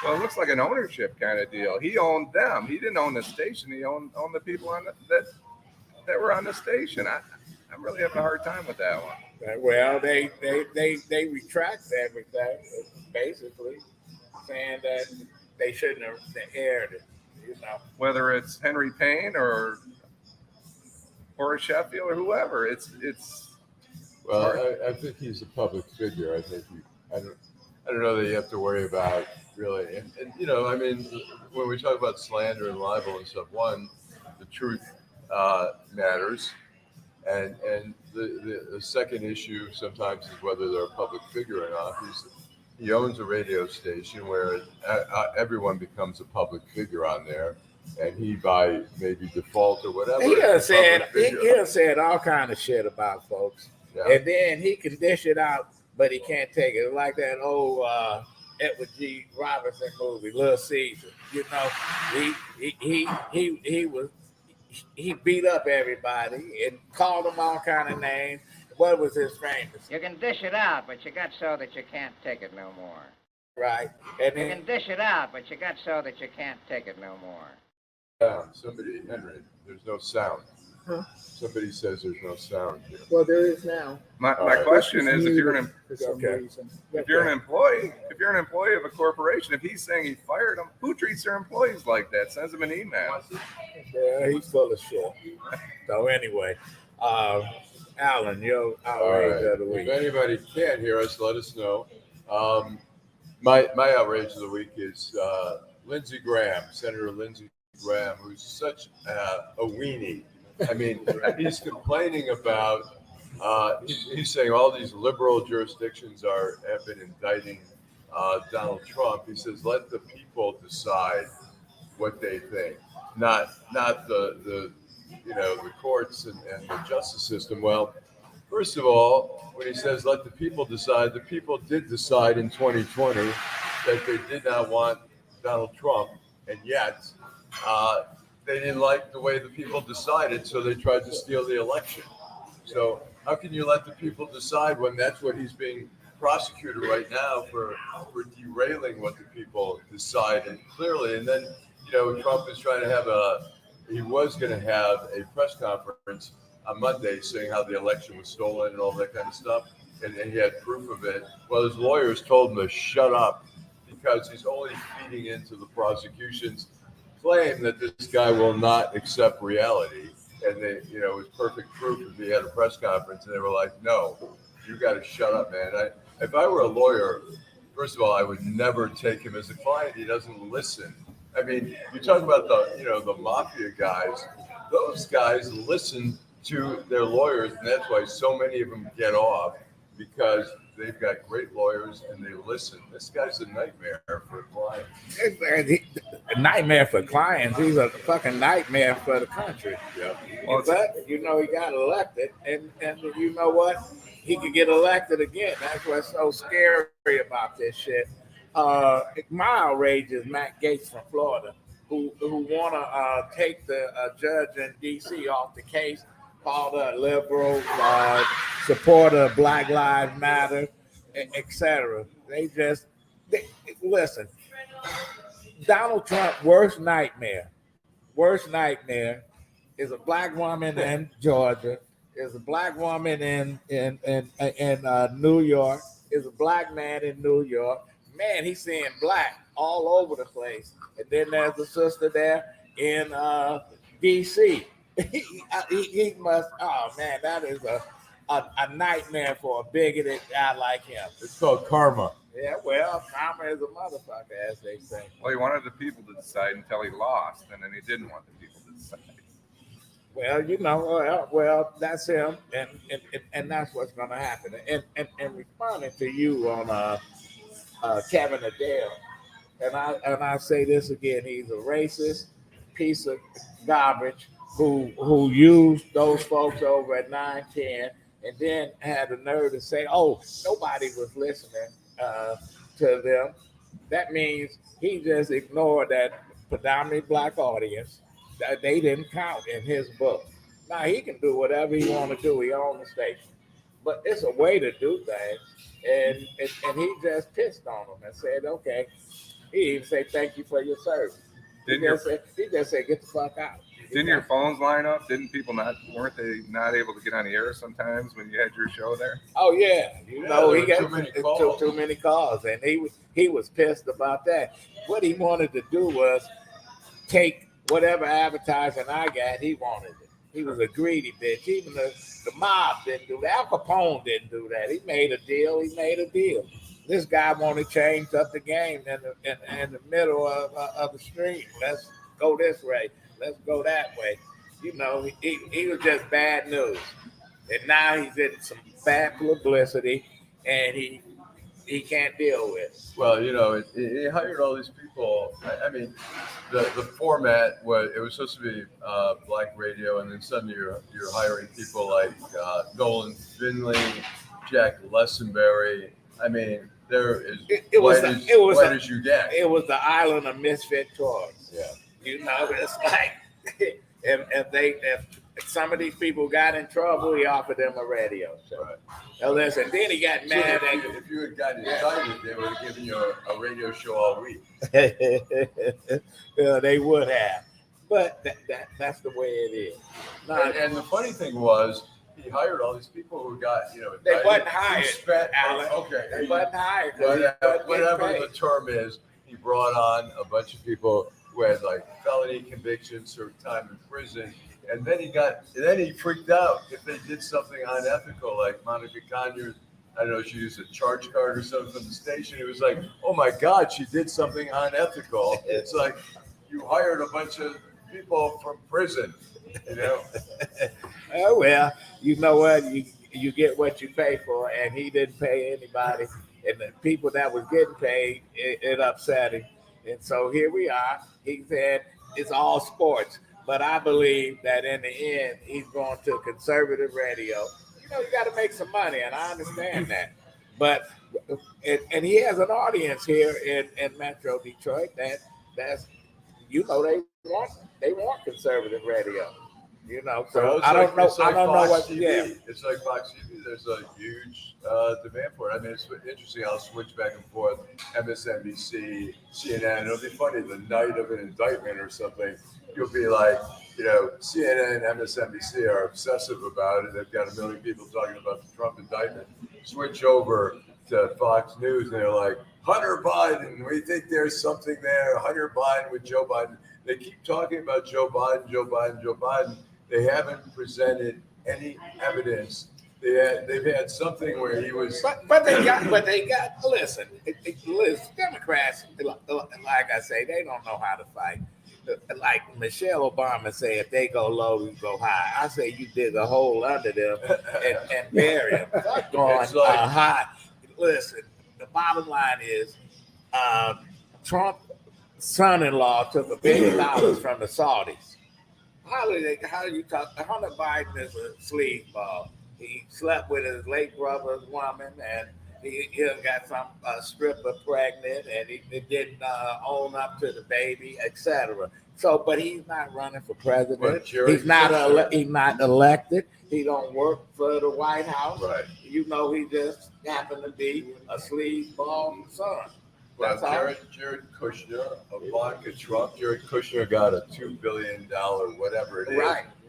Well, it looks like an ownership kind of deal. He owned them. He didn't own the station. He owned the people that were on the station. I'm really having a hard time with that one. Well, they retract everything, basically, saying that they shouldn't have aired it. Whether it's Henry Payne or Sheffield or whoever, it's. Well, I think he's a public figure. I think I don't know that you have to worry about really. And I mean, when we talk about slander and libel and stuff, one, the truth matters, and the second issue sometimes is whether they're a public figure or not. He owns a radio station where everyone becomes a public figure on there, and he, by maybe default or whatever, he has said all kind of shit about folks, and then he can dish it out, but he can't take it. Like that old Edward G. Robinson movie, Little Caesar. He beat up everybody and called them all kind of names. What was his famous? You can dish it out, but you got so that you can't take it no more. Right. And you can dish it out, but you got so that you can't take it no more. Somebody, Henry, there's no sound. Huh? Somebody says there's no sound here. Well, there is now. My question is, if you're an employee of a corporation, if he's saying he fired him, who treats their employees like that? Sends them an email. Yeah, he's full of shit. So anyway, Allan, your outrage of the week. If anybody can't hear us, let us know. My outrage of the week is Lindsey Graham, Senator Lindsey Graham, who's such a weenie. I mean, he's complaining about. He's saying all these liberal jurisdictions have been indicting Donald Trump. He says, let the people decide what they think, not the courts and the justice system. Well, first of all, when he says let the people decide, the people did decide in 2020 that they did not want Donald Trump, and yet they didn't like the way the people decided, so they tried to steal the election. So how can you let the people decide when that's what he's being prosecuted right now for derailing what the people decided clearly? And then, Trump is trying to he was going to have a press conference on Monday saying how the election was stolen and all that kind of stuff. And he had proof of it. Well, his lawyers told him to shut up because he's only feeding into the prosecution's claim that this guy will not accept reality. And it was perfect proof if he had a press conference. And they were like, no, you got to shut up, man. If I were a lawyer, first of all, I would never take him as a client. He doesn't listen. I mean, you talk about the mafia guys. Those guys listen to their lawyers, and that's why so many of them get off, because they've got great lawyers and they listen. This guy's a nightmare for clients. A nightmare for clients. He's a fucking nightmare for the country. Yeah. Well, but he got elected, and you know what? He could get elected again. That's what's so scary about this shit. My outrage is Matt Gaetz from Florida, who want to take the judge in D.C. off the case, called a liberal, supporter of Black Lives Matter, etc. Listen. Donald Trump's worst nightmare is a black woman in Georgia, is a black woman in New York, is a black man in New York. Man, he's seeing black all over the place. And then there's a sister there in D.C. he must. Oh man, that is a nightmare for a bigoted guy like him. It's called karma. Yeah, well, karma is a motherfucker, as they say. Well, he wanted the people to decide until he lost, and then he didn't want the people to decide. Well, that's him, and that's what's going to happen. And responding to you on Kevin Adell, and I say this again: he's a racist piece of garbage who used those folks over at 910, and then had the nerve to say, "Oh, nobody was listening to them." That means he just ignored that predominantly black audience. That they didn't count in his book. Now he can do whatever he want to do. He owns the station, but it's a way to do things, and he just pissed on them and said, "Okay, He even say thank you for your service. He just said get the fuck out. Didn't your phones line up? Didn't people weren't they not able to get on the air sometimes when you had your show there? Oh yeah, he got too many calls, and he was pissed about that. What he wanted to do was take whatever advertising I got. He wanted it. He was a greedy bitch. Even the mob didn't do that. Al Capone didn't do that. He made a deal. This guy wanted to change up the game in the middle of the stream. Let's go this way. Let's go that way. He was just bad news. And now he's in some bad publicity, and he can't deal with it. Well, he hired all these people. I mean, the format was supposed to be black radio, and then suddenly you're hiring people like Nolan Finley, Jack Lessenberry. I mean, there is white as you get. It was the island of misfit toys. Yeah. It's like if some of these people got in trouble, he offered them a radio show. Right. Now listen, then he got mad if you had gotten excited, they would have given you a radio show all week. They would have. But that's the way it is. And the funny thing was, he hired all these people who got, they wasn't hired. Allan. Okay. They wasn't hired. Whatever the term is, he brought on a bunch of people who had like felony convictions, served time in prison. And then he freaked out if they did something unethical, like Monica Conyers. I don't know, she used a charge card or something from the station. It was like, oh my God, she did something unethical. It's like you hired a bunch of people from prison, Oh well, you know what? You get what you pay for, and he didn't pay anybody, and the people that was getting paid, it upset him. And so here we are. He said it's all sports. But I believe that in the end, he's going to conservative radio. You got to make some money, and I understand that. But and he has an audience here in Metro Detroit that's they want conservative radio. So I don't know. I don't know what. Yeah, it's like Fox TV. There's a huge demand for it. I mean, it's interesting. I'll switch back and forth. MSNBC, CNN. It'll be funny the night of an indictment or something. You'll be like, CNN and MSNBC are obsessive about it. They've got a million people talking about the Trump indictment. Switch over to Fox News, and they're like, Hunter Biden. We think there's something there. Hunter Biden with Joe Biden. They keep talking about Joe Biden. They haven't presented any evidence. They've had something where he was. But they got. Listen, Democrats, like I say, they don't know how to fight. Like Michelle Obama said, if they go low, you go high. I say you dig a hole under them and bury them. Start going high. Listen, the bottom line is, Trump's son-in-law took $1 billion from the Saudis. How do you talk? Hunter Biden is a sleazeball. He slept with his late brother's woman, and he got some stripper pregnant, and he didn't own up to the baby, etc. So, but he's not running for president. He's not elected. He don't work for the White House. Right. He just happened to be a sleazeball son. Well, Jared Kushner, Ivanka Trump. Jared Kushner got a $2 billion, whatever it is,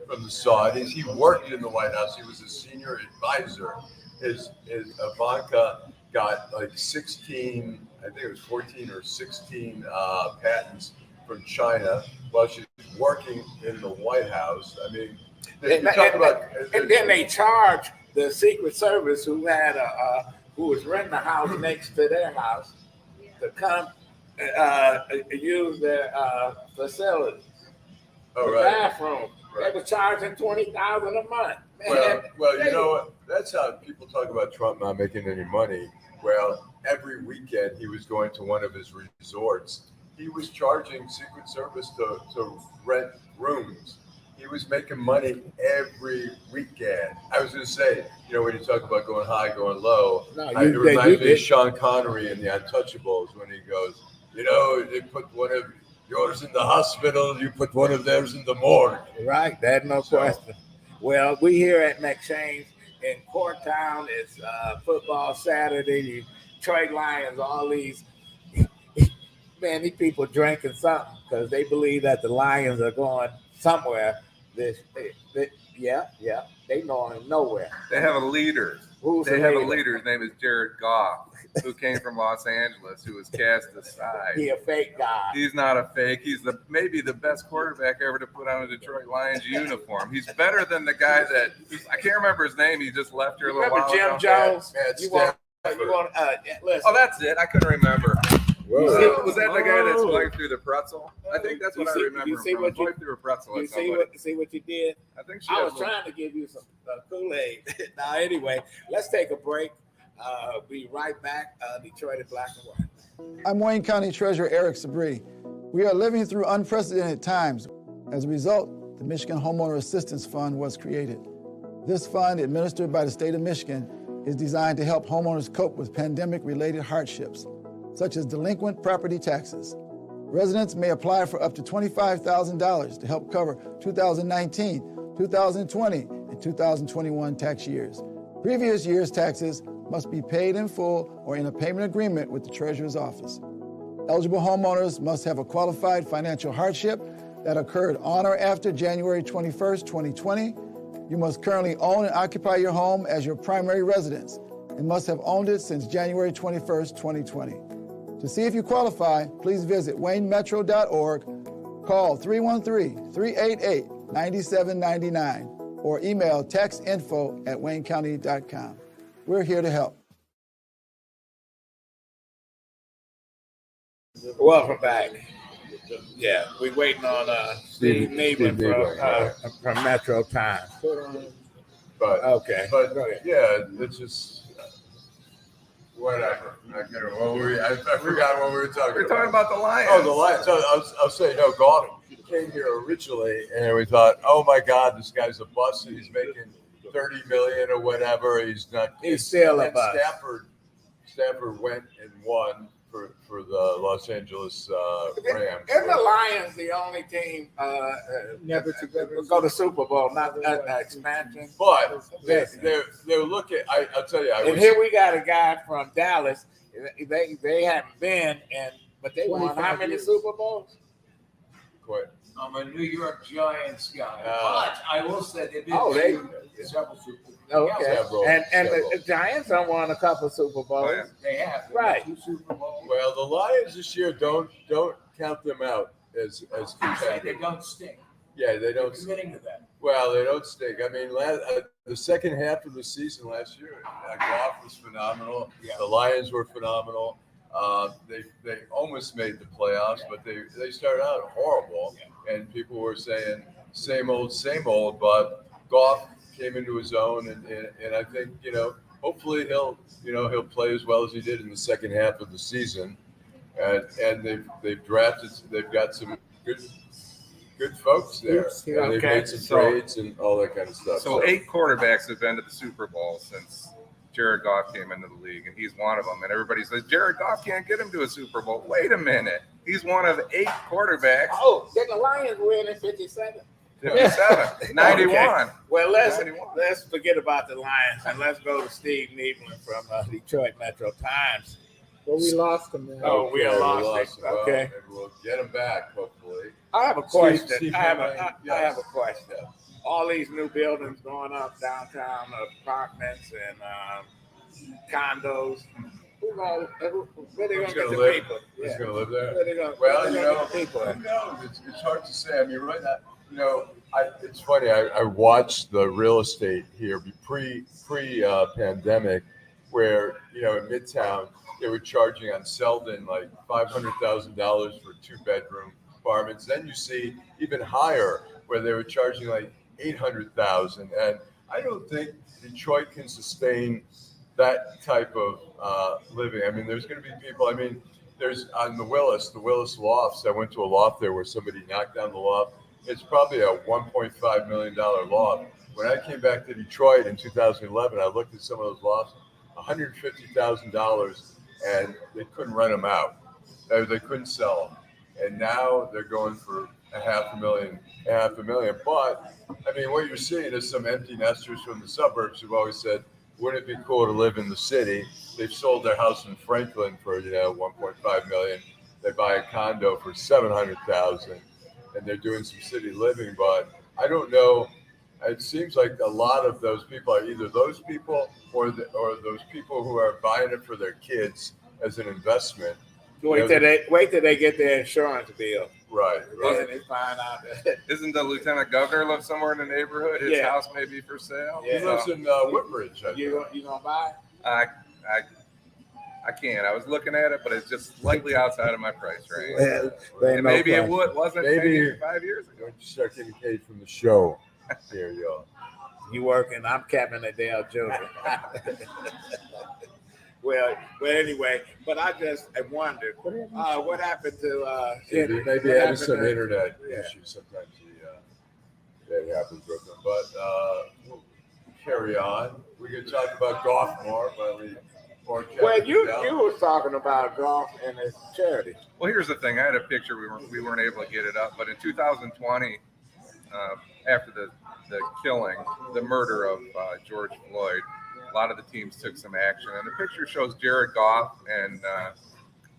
from the Saudis. He worked in the White House. He was a senior advisor. His Ivanka got like 16, I think it was 14 or 16 patents from China while she's working in the White House. I mean, and then they charge the Secret Service who was renting a house next to their house to come use their facilities. Bathroom. Right. They were charging $20,000 a month. Well, you know what? That's how people talk about Trump not making any money. Well, every weekend he was going to one of his resorts. He was charging Secret Service to rent rooms. He was making money every weekend. I was going to say, when you talk about going high, going low, it reminds me of Sean Connery in The Untouchables when he goes, they put one of yours in the hospital, you put one of theirs in the morgue. Right, that's no question. Well, we here at McShane's in Corktown. It's football Saturday. The Detroit Lions, all these Man, these people drinking something because they believe that the Lions are going somewhere. Yeah, they going nowhere. They have a leader. Who's They the have a leader? leader. His name is Jared Goff, who came from Los Angeles, who was cast aside. He a fake guy. He's not a fake. He's maybe the best quarterback ever to put on a Detroit Lions uniform. He's better than the guy that I can't remember his name. He just left here a little Remember while Jim ago. Jones? Matt You want? Listen. Oh, that's it. I couldn't remember. Whoa. Was that the guy that's going through the pretzel? I think that's what I remember. You see from what going through a pretzel. You at somebody. see what you did? I think I was trying to give you some Kool-Aid. Now, anyway, let's take a break. Be right back. Detroit in black and white. I'm Wayne County Treasurer Eric Sabri. We are living through unprecedented times. As a result, the Michigan Homeowner Assistance Fund was created. This fund, administered by the state of Michigan, is designed to help homeowners cope with pandemic-related hardships, such as delinquent property taxes. Residents may apply for up to $25,000 to help cover 2019, 2020, and 2021 tax years. Previous year's taxes must be paid in full or in a payment agreement with the Treasurer's Office. Eligible homeowners must have a qualified financial hardship that occurred on or after January 21st, 2020. You must currently own and occupy your home as your primary residence and must have owned it since January 21st, 2020. To see if you qualify, please visit waynemetro.org, call 313-388-9799, or email textinfo@waynecounty.com. We're here to help. Welcome back. Yeah, we're waiting on Steve Neavling from Metro Times. But Okay. But Go ahead. yeah, it's just whatever. I forgot what we were talking We're about. talking about the Lions. Oh, the Lions. So I'll say no. Goff came here originally, and we thought, oh my God, this guy's a bust, and he's making $30 million or whatever. He's not. He's still a and bust. Stafford went and won for the Los Angeles Rams. Isn't the Lions the only team never to go to Super Bowl, not expansion? But they're looking. I'll tell you. And here we got a guy from Dallas. They haven't been, but they won how many Super Bowls? Quite. I'm a New York Giants guy, Ah. but I will say they've been several Super Bowls. Okay, Several. and the Giants have won a couple Super Bowls. Oh, yeah. They have Right. 2 Super Bowls. Well, the Lions this year don't count them out as You say they contenders. don't stink. Yeah, they They're don't. committing to that. Well, they don't stink. I mean, the second half of the season last year, Goff was phenomenal. Yeah. The Lions were phenomenal. They almost made the playoffs, but they started out horrible, and people were saying same old. But Goff came into his own, and I think hopefully he'll play as well as he did in the second half of the season, and they've got some good folks there. And they've made some trades and all that kind of stuff. So 8 quarterbacks have been to the Super Bowl since Jared Goff came into the league, and he's one of them. And everybody says Jared Goff can't get him to a Super Bowl. Wait a minute. He's one of 8 quarterbacks. Oh, did the Lions win in 57? 57, 91. Okay. Well, 91. let's forget about the Lions and let's go to Steve Neavling from Detroit Metro Times. Well, we lost him. Man. Oh, we lost it. Well, Okay. and we'll get him back hopefully. I have a question. Steve, I have yes. a question. All these new buildings going up downtown, apartments and condos. Where they gonna get the live? people? Who's going to live there? Where they gonna, Well, where they gonna get the people? who knows? It's hard to say. I mean, right now, it's funny. I watched the real estate here pre-pandemic, where in Midtown they were charging on Selden like $500,000 for 2-bedroom apartments. Then you see even higher where they were charging like $800,000, and I don't think Detroit can sustain that type of living. I mean, there's going to be people. I mean, there's on the Willis lofts. I went to a loft there where somebody knocked down the loft. It's probably a $1.5 million loft. When I came back to Detroit in 2011, I looked at some of those lofts, $150,000, and they couldn't rent them out. They couldn't sell them. And now they're going for $500,000. But I mean, what you're seeing is some empty nesters from the suburbs who've always said, wouldn't it be cool to live in the city? They've sold their house in Franklin for $1.5 million, they buy a condo for $700,000, and they're doing some city living. But I don't know. It seems like a lot of those people are either those people or those people who are buying it for their kids as an investment. Wait till they get their insurance bill. Right. Then they find out that Isn't the lieutenant governor live somewhere in the neighborhood? His Yeah. house may be for sale. Yeah. He lives in Woodbridge. I you think. gonna buy. I can't. I was looking at it, but it's just slightly outside of my price range. Well, they And know maybe it price. wasn't Maybe- 5 years ago. Don't you start getting paid from the show? Here you go. You working? I'm Kevin Adell Jr. well, anyway, but I wondered what happened to Maybe what having happened some to- internet yeah. issues sometimes. That happens with them. But we'll carry on. We could talk about golf more, but Well, you were talking about golf and its charity. Well, here's the thing. I had a picture. We weren't able to get it up, but in 2020, after the killing, the murder of George Floyd, a lot of the teams took some action. And the picture shows Jared Goff and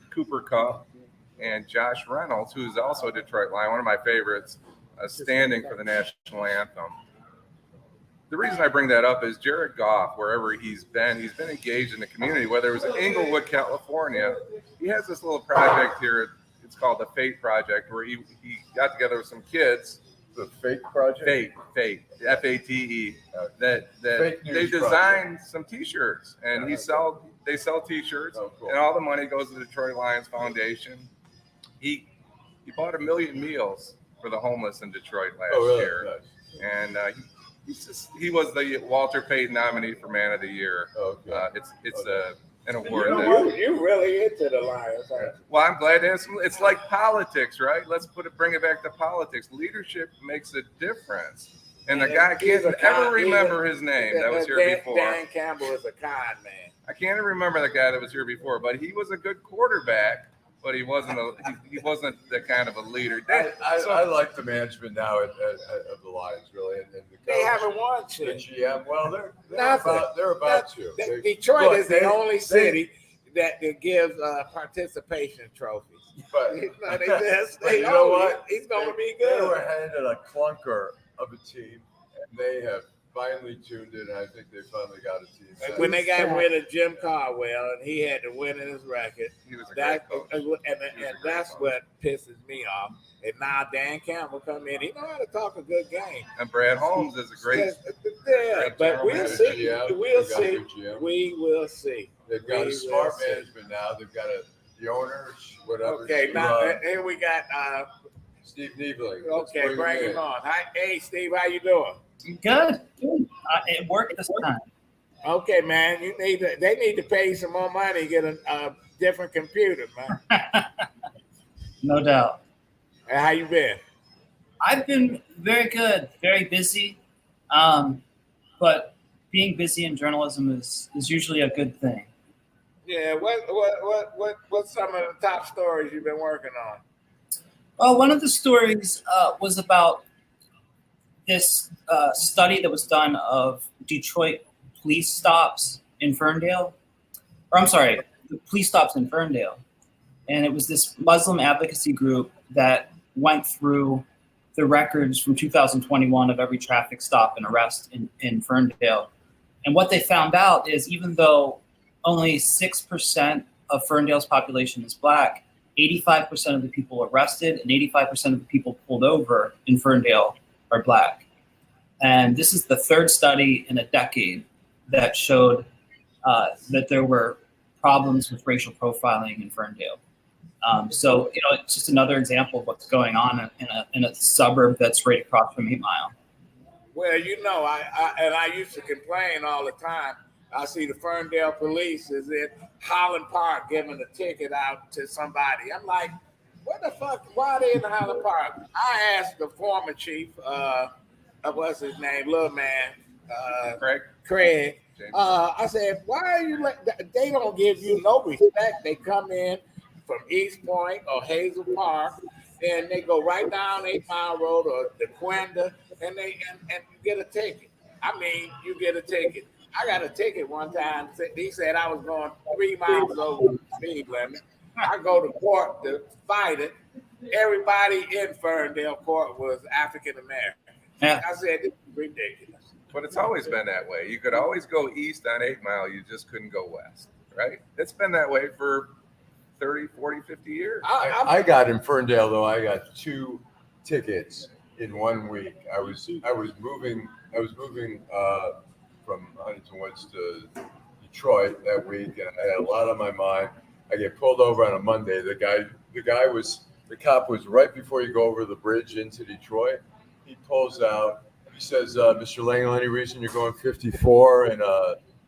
Cooper Kupp and Josh Reynolds, who's also a Detroit Lion, one of my favorites, standing for the national anthem. The reason I bring that up is Jared Goff, wherever he's been engaged in the community, whether it was in Inglewood, California. He has this little project here. It's called the Fate Project, where he got together with some kids. The Fate Project? Fate, F-A-T-E. That Fake news they designed some T-shirts, and they sell T-shirts, Oh, cool. and all the money goes to the Detroit Lions Foundation. He bought 1 million meals for the homeless in Detroit last year, Nice. and he was the Walter Payton nominee for Man of the Year. Okay. It's Okay. an award. that- You really into the Lions, aren't you? Well, I'm glad to have some. It's like politics, right? Let's bring it back to politics. Leadership makes a difference. And the guy, I can't ever remember his name that was here before. Dan Campbell is a con man. I can't even remember the guy that was here before, but he was a good quarterback, but he wasn't he wasn't the kind of a leader. I like the management now of the Lions, really. And the They coach, haven't won the shit. GM. Well, they're Nothing. about to. They- Detroit look, is the they- only they- city that gives participation trophies. But They But you know what? He's going to be They were good. handed a clunker of a team, and they have finely tuned it. And I think they finally got a team. When they got rid of Jim Caldwell and he had to win in his record, He was a that great coach. and that's what pisses me off. And now Dan Campbell come in. He know how to talk a good game. And Brad Holmes is a great. Yeah, but general we'll manager. see. GM. We'll They got a see. good GM. We will see. They've got We a smart will see. management now. They've got the owner, whatever. Okay, now here we got. Steve Neavling. Let's Okay, bring in. him on. Hi, hey Steve, how you doing? Good. It worked this time. Okay, man. They need to pay you some more money to get a different computer, man. No doubt. And how you been? I've been very good, very busy. But being busy in journalism is usually a good thing. Yeah. What's some of the top stories you've been working on? Well, one of the stories was about this study that was done of Detroit police stops in Ferndale. Or I'm sorry, the police stops in Ferndale. And it was this Muslim advocacy group that went through the records from 2021 of every traffic stop and arrest in Ferndale. And what they found out is even though only 6% of Ferndale's population is Black, 85% of the people arrested and 85% of the people pulled over in Ferndale are Black. And this is the third study in a decade that showed that there were problems with racial profiling in Ferndale. So, it's just another example of what's going on in a suburb that's right across from 8 Mile. Well, I used to complain all the time. I see the Ferndale Police is in Holland Park giving a ticket out to somebody. I'm like, what the fuck? Why are they in Holland Park? I asked the former chief, what's his name, little man, Craig. James. I said, why are you they don't give you no respect. They come in from East Point or Hazel Park, and they go right down 8 Mile Road or DeQuinda, and you get a ticket. I mean, you get a ticket. I got a ticket one time. He said I was going 3 miles over the speed limit, I go to court to fight it. Everybody in Ferndale court was African American. Yeah. I said, this is ridiculous. But it's always been that way. You could always go east on 8 Mile. You just couldn't go west, right? It's been that way for 30, 40, 50 years. I got in Ferndale though. I got 2 tickets in 1 week. I was moving from Huntington Woods to Detroit that week, and I had a lot on my mind. I get pulled over on a Monday. The cop was right before you go over the bridge into Detroit. He pulls out. He says, "Mr. Lengel, any reason you're going 54 and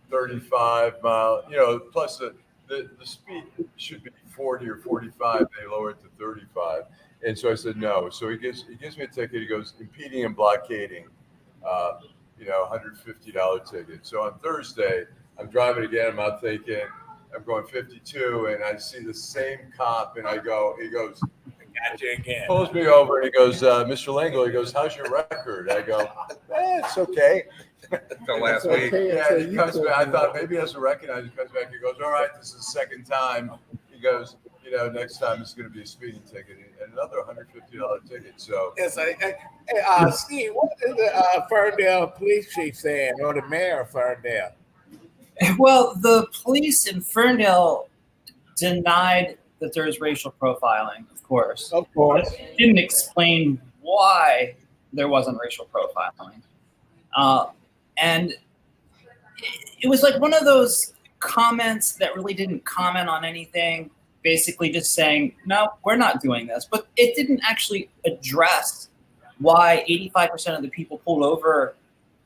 35 mile? Plus the speed should be 40 or 45. They lower it to 35." And so I said no. So he gives me a ticket. He goes, impeding and blockading, $150 ticket. So on Thursday, I'm driving again. I'm out thinking, I'm going 52, and I see the same cop, and he goes, Got you again. pulls me over, and he goes, "Mr. Lengel," he goes, "How's your record?" I go, "It's okay." Until last week. Yeah, he comes back. I thought maybe he doesn't recognize. He comes back. He goes, "All right, this is the second time." He goes, "Next time it's going to be a speeding ticket and another $150 ticket." So Yes, Steve, what is the Ferndale police chief saying, or the mayor of Ferndale? Well, the police in Ferndale denied that there is racial profiling, of course. Of course. But didn't explain why there wasn't racial profiling. And it was like one of those comments that really didn't comment on anything, basically just saying, no, we're not doing this. But it didn't actually address why 85% of the people pulled over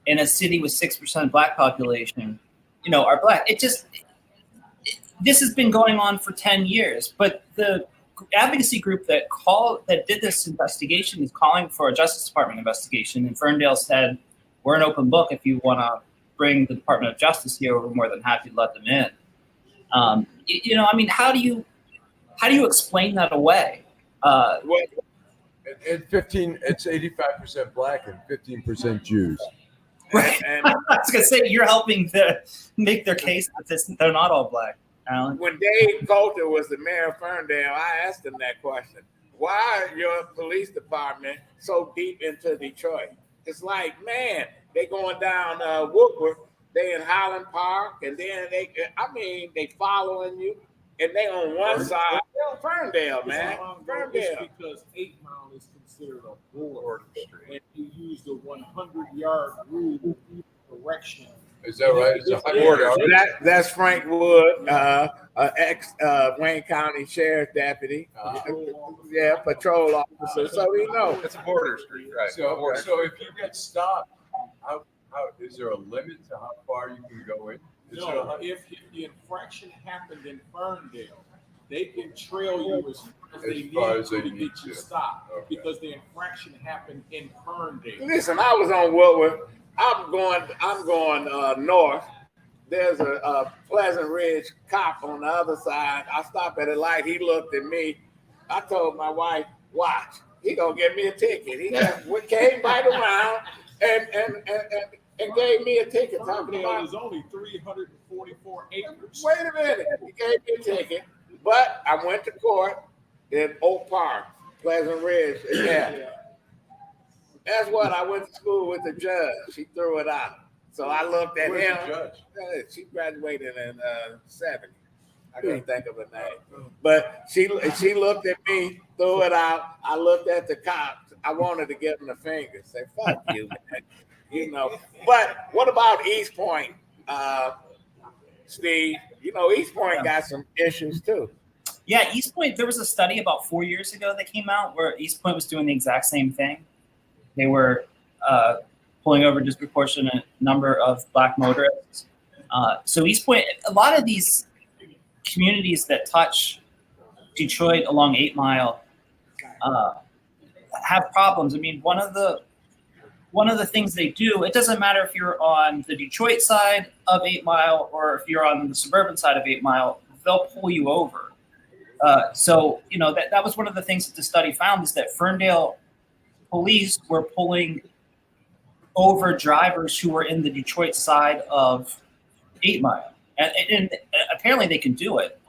in a city with 6% black population, are black. This has been going on for 10 years, but the advocacy group that did this investigation is calling for a Justice Department investigation. And Ferndale said, we're an open book. If you want to bring the Department of Justice here, we're more than happy to let them in. How do you explain that away? it's 85% black and 15% Jews. Right. And I was going to say, you're helping to make their case that they're not all black, Allan. when Dave Coulter was the mayor of Ferndale, I asked him that question. Why are your police department so deep into Detroit? It's like, man, they going down Woodward, they in Highland Park, and then they following you, and they on one side. Ferndale, man. Ferndale. Because 8 Mile is considered a border, and you use the 100-yard rule in correction. Is that right? It's a border. That's Frank Wood, ex Wayne County Sheriff Deputy. Patrol officer. So we know. It's a border street, right? So if you get stopped, how is there a limit to how far you can go in? No, if the infraction happened in Ferndale, they can trail you as far as they need to get you stopped, because the infraction happened in Ferndale. Listen, I was on Woodward. I'm going north. There's a Pleasant Ridge cop on the other side. I stopped at a light. He looked at me. I told my wife, "Watch, he gonna give me a ticket." He came right around and gave me a ticket. Ferndale is only 344 acres. Wait a minute. He gave me a ticket, but I went to court in Oak Park, Pleasant Ridge. Yeah. That's what I went to school with the judge. She threw it out. So I looked at him. Judge? She graduated in 70. I can't think of her name. But she looked at me, threw it out. I looked at the cops. I wanted to give him the finger. Say, fuck you, man. But what about East Point, Steve? East Point got some issues too. Yeah, East Point, there was a study about 4 years ago that came out where East Point was doing the exact same thing. They were pulling over a disproportionate number of black motorists. So East Point, a lot of these communities that touch Detroit along 8 Mile have problems. I mean, one of the things they do, it doesn't matter if you're on the Detroit side of 8 Mile or if you're on the suburban side of 8 Mile, they'll pull you over. That was one of the things that the study found, is that Ferndale police were pulling over drivers who were in the Detroit side of 8 Mile. And apparently they can do it.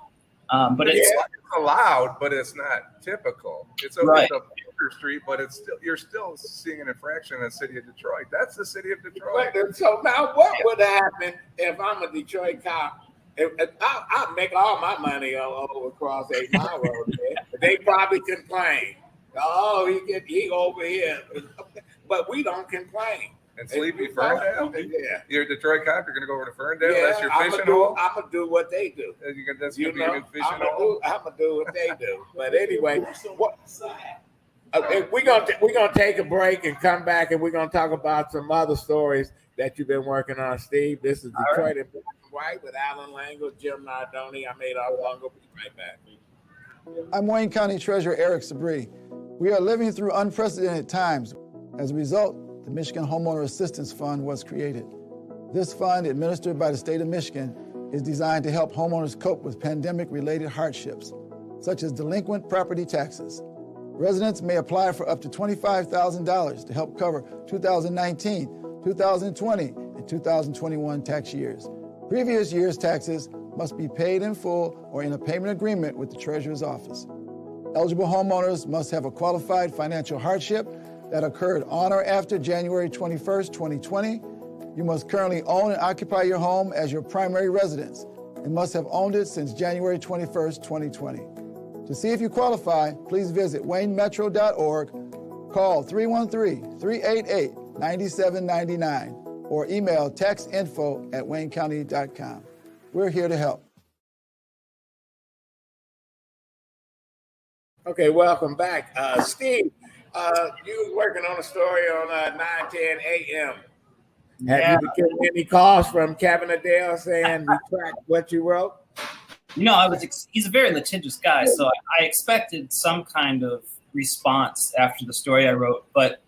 But it's allowed, but it's not typical. It's a, Right. it's a Baker Street, but it's still you're still seeing an infraction in the city of Detroit. That's the city of Detroit. But, so now, what would happen if I'm a Detroit cop? If I'll make all my money over across 8 Mile Road. They probably complain. Oh, he over here, but we don't complain. And Sleepy Ferndale? Yeah. You're a Detroit cop, you're going to go over to Ferndale? Yeah, That's your fishing hole? I'm going to do what they do. That's going to be your fishing hole? I'm going to do what they do. But anyway, we're gonna take a break and come back, and we're going to talk about some other stories that you've been working on, Steve. This is Detroit in Black and White with Allan, Lengel, Jim Nardone. I'm Adolph Mongo. Be right back. I'm Wayne County Treasurer Eric Sabri. We are living through unprecedented times. As a result, the Michigan Homeowner Assistance Fund was created. This fund, administered by the state of Michigan, is designed to help homeowners cope with pandemic-related hardships, such as delinquent property taxes. Residents may apply for up to $25,000 to help cover 2019, 2020, and 2021 tax years. Previous year's taxes must be paid in full or in a payment agreement with the Treasurer's office. Eligible homeowners must have a qualified financial hardship that occurred on or after January 21st, 2020. You must currently own and occupy your home as your primary residence and must have owned it since January 21st, 2020. To see if you qualify, please visit waynemetro.org, call 313-388-9799, or email taxinfo@waynecounty.com. We're here to help. Okay, welcome back. Steve, you were working on a story on 9:10 a.m. Have you been getting any calls from Kevin Adell saying we tracked what you wrote? he's a very litigious guy, so I expected some kind of response after the story I wrote, but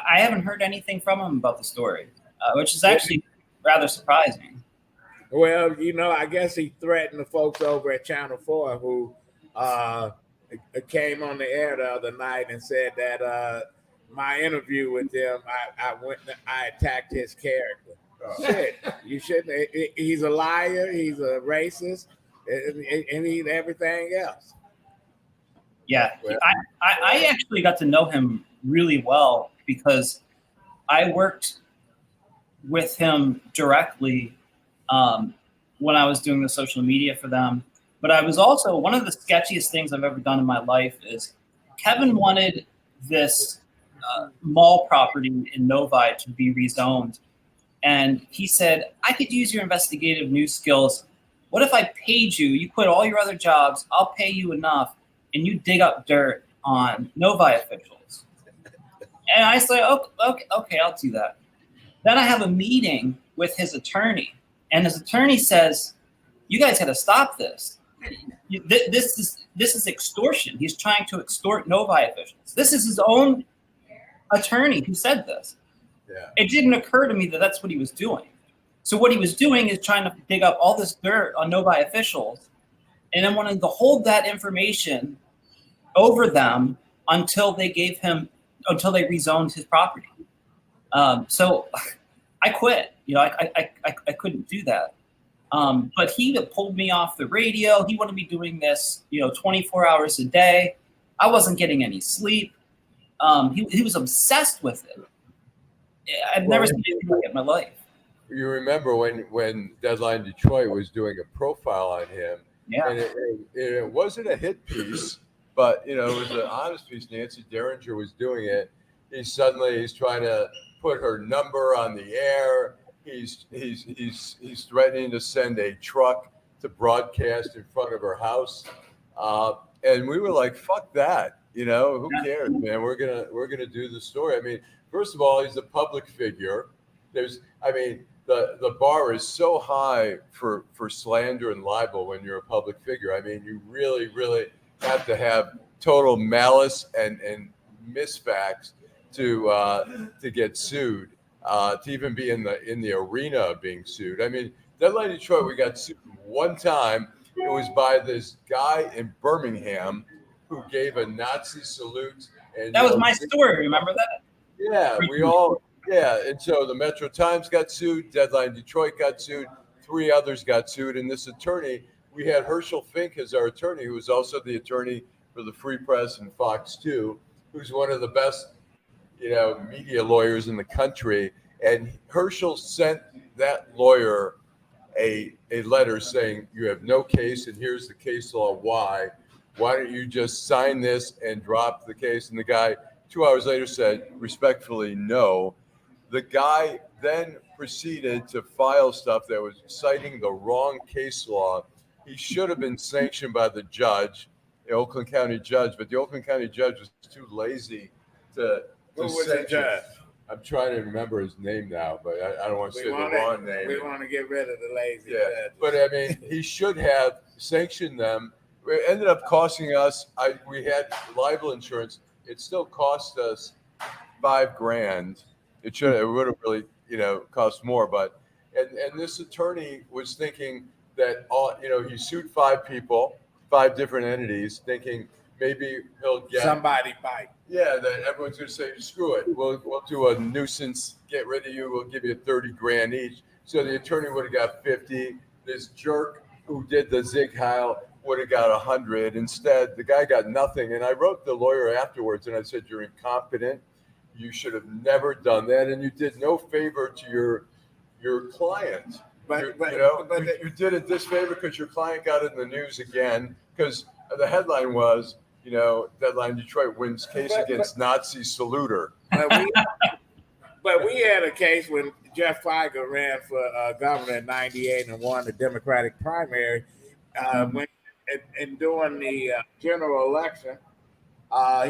I haven't heard anything from him about the story, which is actually rather surprising. Well, I guess he threatened the folks over at Channel 4 who came on the air the other night and said that my interview with them, I attacked his character. Shit, you shouldn't. He's a liar. He's a racist, and he's everything else. Yeah, I actually got to know him really well because I worked with him directly when I was doing the social media for them. But I was also, one of the sketchiest things I've ever done in my life is Kevin wanted this mall property in Novi to be rezoned. And he said, I could use your investigative news skills. What if I paid you? You quit all your other jobs. I'll pay you enough. And you dig up dirt on Novi officials. And I say, okay, I'll do that. Then I have a meeting with his attorney. And his attorney says, you guys got to stop this. This is extortion. He's trying to extort Novi officials. This is his own attorney who said this. Yeah. It didn't occur to me that that's what he was doing. So what he was doing is trying to dig up all this dirt on Novi officials and then wanted to hold that information over them until they rezoned his property. So I quit. I couldn't do that. But he pulled me off the radio. He wanted me doing this, 24 hours a day. I wasn't getting any sleep. He was obsessed with it. I've never seen anything like it in my life. You remember when Deadline Detroit was doing a profile on him, Yeah. and it wasn't a hit piece, but it was an honest piece. Nancy Derringer was doing it. He's trying to put her number on the air. He's threatening to send a truck to broadcast in front of her house, and we were like, "Fuck that!" Who cares, man? We're gonna do the story. I mean, first of all, he's a public figure. The bar is so high for slander and libel when you're a public figure. I mean, you really, really have to have total malice and misfacts to get sued. To even be in the arena of being sued. I mean, Deadline Detroit, we got sued one time. It was by this guy in Birmingham who gave a Nazi salute. And That was my story. Remember that? Yeah, and so the Metro Times got sued, Deadline Detroit got sued, 3 others got sued, and this attorney we had Herschel Fink as our attorney, who was also the attorney for the Free Press and Fox 2, who's one of the best, media lawyers in the country. And Herschel sent that lawyer a letter saying, you have no case, and here's the case law why. Why don't you just sign this and drop the case? And the guy 2 hours later said, respectfully, no. The guy then proceeded to file stuff that was citing the wrong case law. He should have been sanctioned by the judge, the Oakland County judge, but the Oakland County judge was too lazy to Who was the sanction. judge? I'm trying to remember his name now, but I don't want to say the wrong name. We want to get rid of the lazy Yeah, judges. but I mean, he should have sanctioned them. It ended up costing us. We had libel insurance. It still cost us $5,000. It would have really, cost more. But and this attorney was thinking that he sued 5 people, 5 different entities, thinking maybe he'll get somebody bite. Yeah, that everyone's going to say, screw it. We'll do a nuisance, get rid of you. We'll give you $30,000 each. So the attorney would have got 50. This jerk who did the Zig Heil would have got 100. Instead, the guy got nothing. And I wrote the lawyer afterwards and I said, you're incompetent. You should have never done that. And you did no favor to your client. You did a disfavor because your client got it in the news again, because the headline was, Deadline Detroit wins case against Nazi saluter. But we had a case when Jeff Feiger ran for governor in '98 and won the Democratic primary. When during the general election,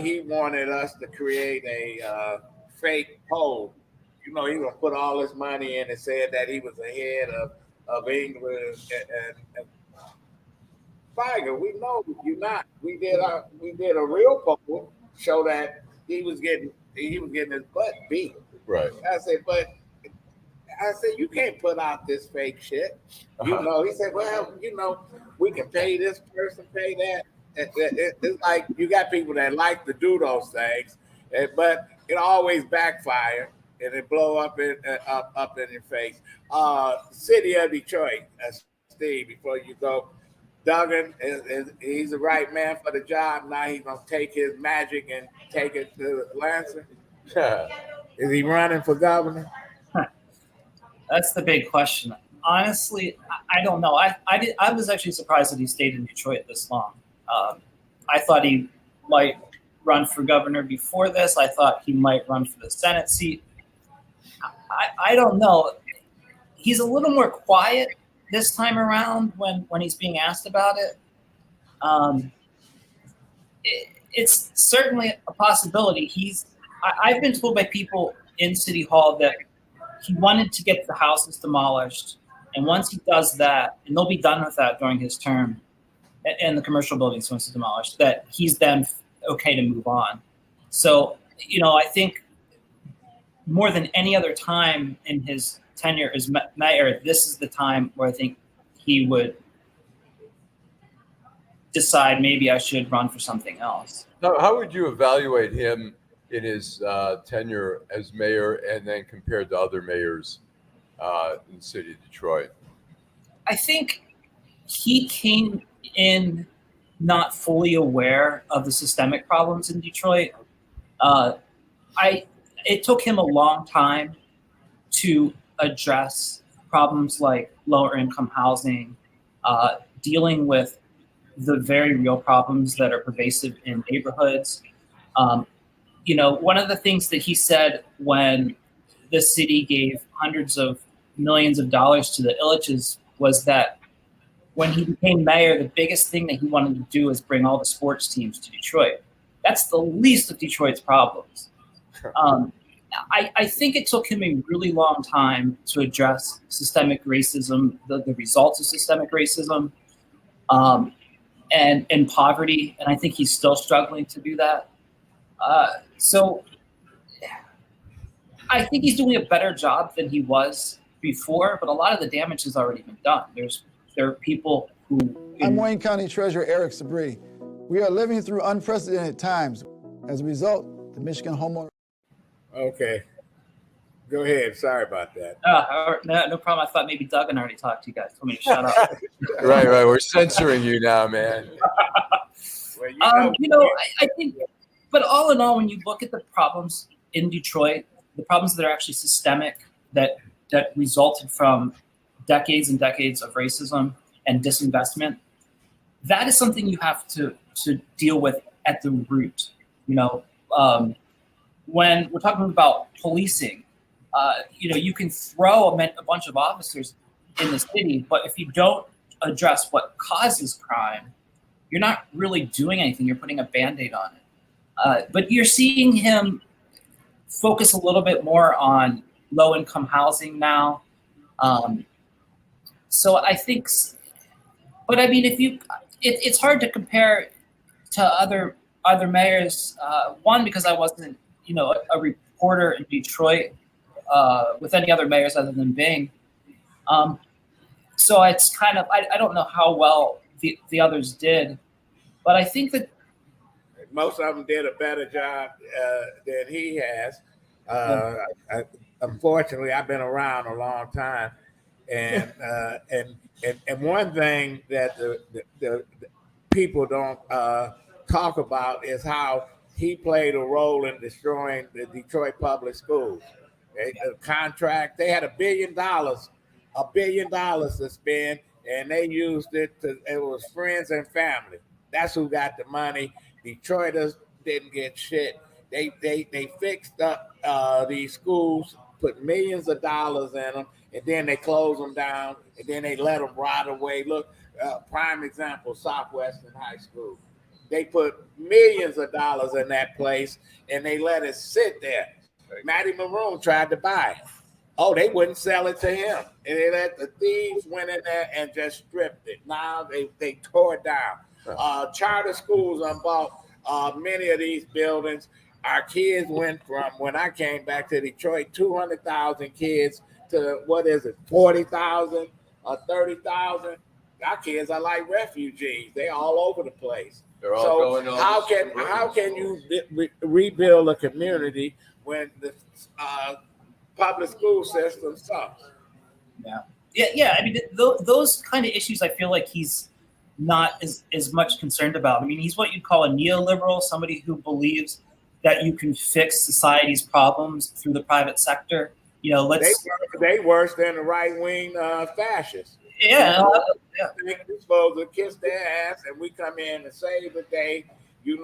he wanted us to create a fake poll. He was going to put all his money in and said that he was ahead of England and Feiger, we know you're not. We did a real poll show that he was getting his butt beat. Right. I said, you can't put out this fake shit. He said, well, we can pay this person, pay that. It's like you got people that like to do those things, but it always backfire and it blow up in your face. City of Detroit, Steve, before you go. Duggan he's the right man for the job. Now he's gonna take his magic and take it to Lansing. Is he running for governor? That's the big question. Honestly, I don't know. I was actually surprised that he stayed in Detroit this long. I thought he might run for governor before this. I thought he might run for the Senate seat. I don't know. He's a little more quiet this time around when he's being asked about it. It's certainly a possibility. I've been told by people in City Hall that he wanted to get the houses demolished, and once he does that, and they'll be done with that during his term, and the commercial buildings once demolished, that he's then okay to move on. So, I think more than any other time in his tenure as mayor, this is the time where I think he would decide maybe I should run for something else. How would you evaluate him in his tenure as mayor and then compared to other mayors in the city of Detroit? I think he came in not fully aware of the systemic problems in Detroit. It took him a long time to address problems like lower income housing, dealing with the very real problems that are pervasive in neighborhoods. One of the things that he said when the city gave hundreds of millions of dollars to the Illiches was that when he became mayor, the biggest thing that he wanted to do is bring all the sports teams to Detroit. That's the least of Detroit's problems. I think it took him a really long time to address systemic racism, the results of systemic racism, and poverty. And I think he's still struggling to do that. So I think he's doing a better job than he was before, but a lot of the damage has already been done. There are people who... I'm Wayne County Treasurer Eric Sabri. We are living through unprecedented times. As a result, the Michigan homeowner... Okay. Go ahead. Sorry about that. No problem. I thought maybe Duggan already talked to you guys. Told me to shut up. Right. We're censoring you now, man. Well, I think, but all in all, when you look at the problems in Detroit, the problems that are actually systemic, that resulted from decades and decades of racism and disinvestment, that is something you have to deal with at the root. When we're talking about policing, you can throw a bunch of officers in the city, but if you don't address what causes crime, you're not really doing anything. You're putting a Band-Aid on it. But you're seeing him focus a little bit more on low-income housing now. So I think, but I mean, it's hard to compare to other mayors. One, because I wasn't, a reporter in Detroit with any other mayors other than Bing. So it's kind of, I don't know how well the others did, but I think that most of them did a better job than he has. Unfortunately, I've been around a long time, and one thing that the people don't talk about is how he played a role in destroying the Detroit public schools. The contract, they had $1 billion to spend, and they used it it was friends and family. That's who got the money. Detroiters didn't get shit. They fixed up these schools, put millions of dollars in them, and then they closed them down, and then they let them rot away. Look, prime example, Southwestern High School. They put millions of dollars in that place, and they let it sit there. Matty Maroon tried to buy it. Oh, they wouldn't sell it to him. And they let the thieves went in there and just stripped it. Now they tore it down. Charter schools bought many of these buildings. Our kids went from, when I came back to Detroit, 200,000 kids to, 40,000 or 30,000? Our kids are like refugees. They're all over the place. They're all going on. How can you rebuild a community when the public school system sucks? Yeah. I mean, those kind of issues, I feel like he's not as much concerned about. I mean, he's what you'd call a neoliberal, somebody who believes that you can fix society's problems through the private sector. They worse than the right wing fascists. Yeah. We're supposed to kiss their ass, and we come in and save the day. You're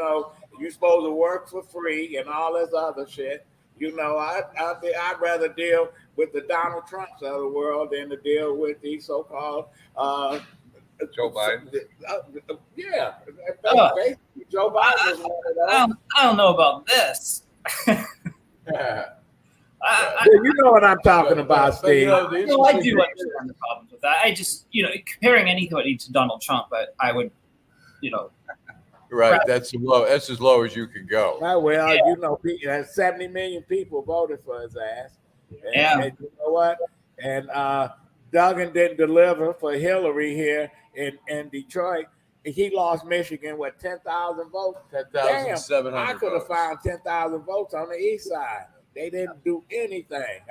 supposed to work for free and all this other shit. I'd rather deal with the Donald Trumps of the world than to deal with these so-called Joe Biden. Basically, Joe Biden was one of those. I don't know about this. You know what I'm talking about, Steve. I do understand the problems with that. I just, comparing anybody to Donald Trump, I would, Right, that's as low as you can go. Well, 70 million people voted for his ass. And you know what? And Duggan didn't deliver for Hillary here in Detroit. He lost Michigan with 10,000 votes. 10,700. I could have found 10,000 votes on the east side. They didn't do anything.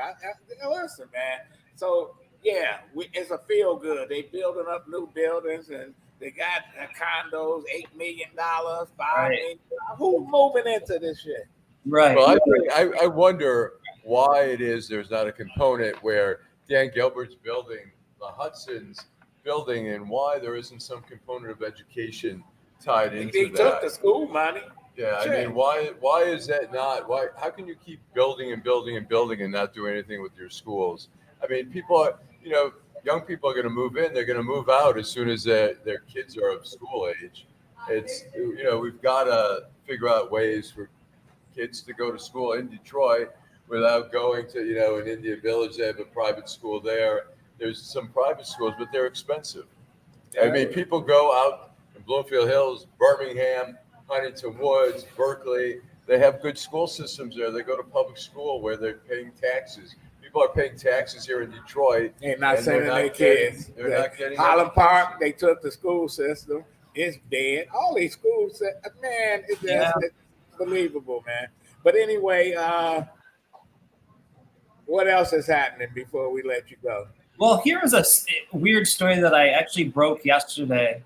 Listen, man. So it's a feel good. They building up new buildings and they got condos, $8 million, $5 million. Who's moving into this shit? Right. Well, I wonder why it is there's not a component where Dan Gilbert's building, the Hudson's building, and why there isn't some component of education tied into that. He took the school money. Yeah, I mean, why is that not? Why? How can you keep building and building and building and not do anything with your schools? I mean, people are, young people are going to move in. They're going to move out as soon as their kids are of school age. It's, we've got to figure out ways for kids to go to school in Detroit without going to, in Indian Village. They have a private school there. There's some private schools, but they're expensive. I mean, people go out in Bloomfield Hills, Birmingham, Huntington Woods, Berkeley. They have good school systems there. They go to public school where they're paying taxes. People are paying taxes here in Detroit. They're not sending their kids. They're not getting Highland Park, they took the school system. It's dead. All these schools, man, it's just it's unbelievable, man. But anyway, What else is happening before we let you go? Well, here is a weird story that I actually broke yesterday.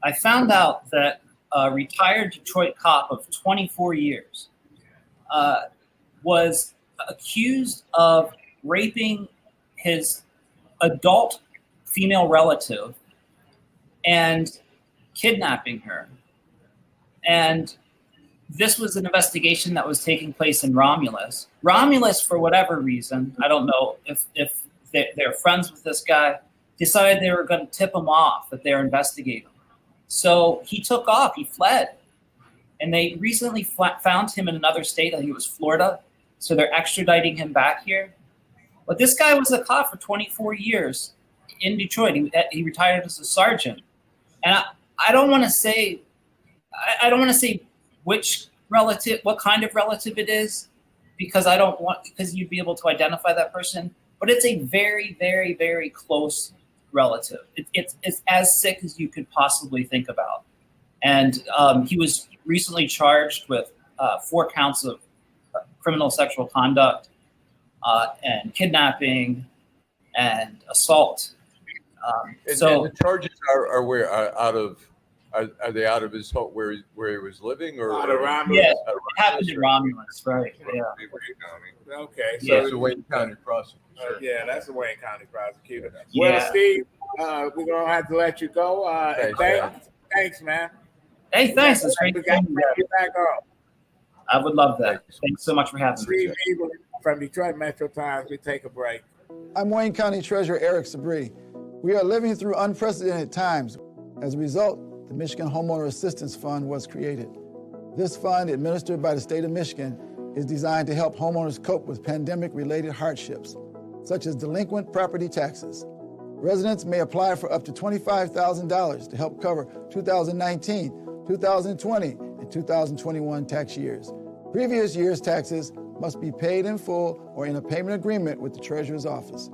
I found out that a retired Detroit cop of 24 years was accused of raping his adult female relative and kidnapping her. And this was an investigation that was taking place in Romulus. Romulus, for whatever reason, I don't know if they're friends with this guy, decided they were going to tip him off that they're investigating. So he took off, he fled. And they recently found him in another state, I think it was Florida. So they're extraditing him back here. But this guy was a cop for 24 years in Detroit. He retired as a sergeant. And I don't want to say, which relative, what kind of relative it is, because you'd be able to identify that person. But it's a very, very, very close relative. It's as sick as you could possibly think about. And he was recently charged with 4 counts of criminal sexual conduct and kidnapping and assault. And So the charges are where are they out of his home where he was living or Out of Romulus? yeah, it happened in Romulus, right? Yeah. Okay, so Yeah, it's a Wayne County prosecutor. yeah, that's the Wayne County prosecutor. Yeah. Well, Steve, we're gonna have to let you go. Thanks, man. Hey, thanks. It's great We to got see to you. bring you back on. I would love that. Thanks so much for having me. Steve Neavling from Detroit Metro Times. We take a break. I'm Wayne County Treasurer Eric Sabri. We are living through unprecedented times. As a result, the Michigan Homeowner Assistance Fund was created. This fund, administered by the state of Michigan, is designed to help homeowners cope with pandemic-related hardships, such as delinquent property taxes. Residents may apply for up to $25,000 to help cover 2019, 2020, and 2021 tax years. Previous year's taxes must be paid in full or in a payment agreement with the Treasurer's office.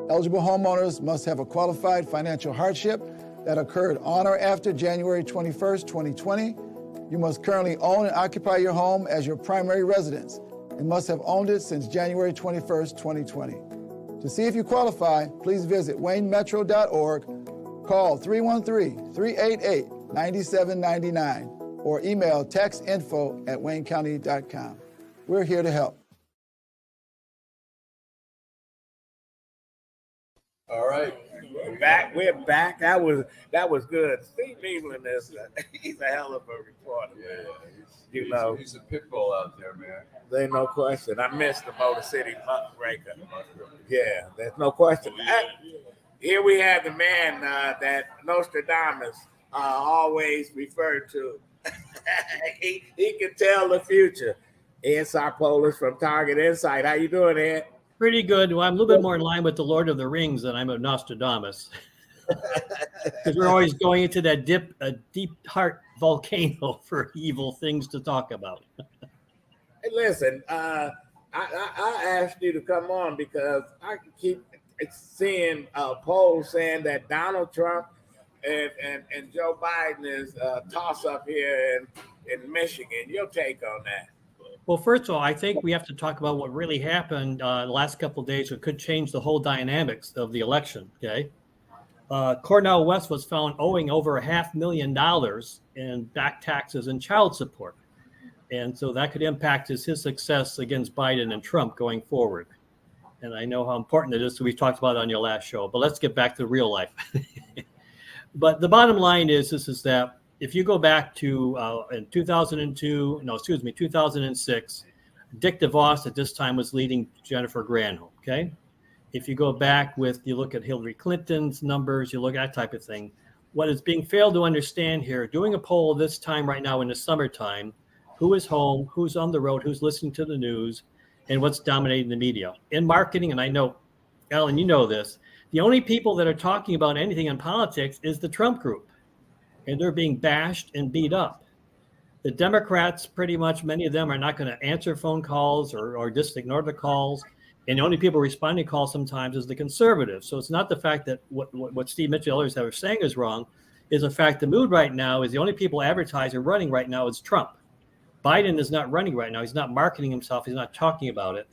Eligible homeowners must have a qualified financial hardship that occurred on or after January 21st, 2020. You must currently own and occupy your home as your primary residence and must have owned it since January 21st, 2020. To see if you qualify, please visit waynemetro.org, call 313-388-9799, or email taxinfo@waynecounty.com. We're here to help. All right. We're back. That was good. Steve Neavling is he's a hell of a reporter. Yeah, he's a pit bull out there, man. There ain't no question. I missed the Motor City Muckraker. Yeah, there's no question. Here we have the man that Nostradamus always referred to. he can tell the future. Ed Sarpolus from Target Insight. How you doing, Ed? Pretty good. Well, I'm a little bit more in line with the Lord of the Rings than I'm a Nostradamus. Because we're always going into that deep heart volcano for evil things to talk about. Hey, listen, I asked you to come on because I keep seeing polls saying that Donald Trump and Joe Biden is a toss-up here in Michigan. Your take on that? Well, first of all, I think we have to talk about what really happened the last couple of days. It could change the whole dynamics of the election. Okay, Cornell West was found owing over $500,000 in back taxes and child support, and so that could impact his success against Biden and Trump going forward. And I know how important it is. So we talked about it on your last show. But let's get back to real life. But the bottom line is that if you go back to in 2006, Dick DeVos at this time was leading Jennifer Granholm, okay? If you go back you look at Hillary Clinton's numbers, you look at that type of thing. What is being failed to understand here, doing a poll this time right now in the summertime, who is home, who's on the road, who's listening to the news, and what's dominating the media. In marketing, and I know, Allan, you know this, the only people that are talking about anything in politics is the Trump group. And they're being bashed and beat up. The Democrats, pretty much, many of them are not going to answer phone calls or just ignore the calls. And the only people responding to calls sometimes is the conservatives. So it's not the fact that what Steve Mitchell and others are saying is wrong. Is the fact the mood right now is the only people advertising running right now is Trump. Biden is not running right now. He's not marketing himself. He's not talking about it.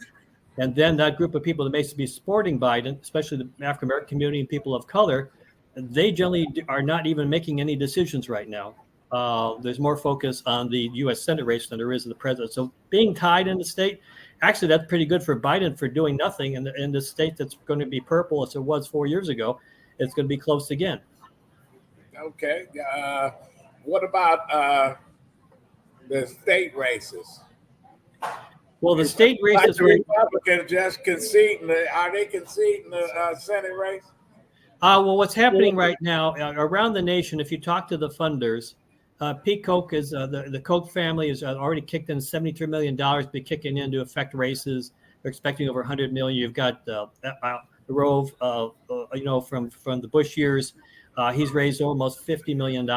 And then that group of people that may be supporting Biden, especially the African American community and people of color, they generally are not even making any decisions right now. There's more focus on the U.S. Senate race than there is in the president. So being tied in the state, actually, that's pretty good for Biden for doing nothing. And in the state that's going to be purple, as it was 4 years ago, it's going to be close again. Okay. What about the state races? Well, the state races, like the Republicans just conceding. Are they conceding the Senate race? Well, what's happening right now around the nation, if you talk to the funders, Pete Koch is the Koch family has already kicked in $73 million to be kicking in to affect races. They're expecting over 100 million. You've got Rove, from the Bush years. He's raised almost $50 million.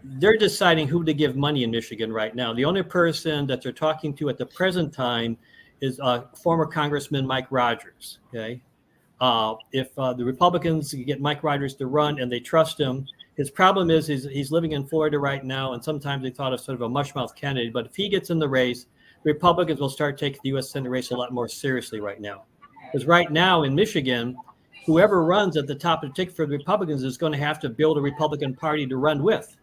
They're deciding who to give money in Michigan right now. The only person that they're talking to at the present time is former Congressman Mike Rogers. Okay. If the Republicans get Mike Rogers to run and they trust him, his problem is he's living in Florida right now, and sometimes they thought of sort of a mushmouth candidate. But if he gets in the race, Republicans will start taking the U.S. Senate race a lot more seriously right now. Because right now in Michigan, whoever runs at the top of the ticket for the Republicans is going to have to build a Republican Party to run with.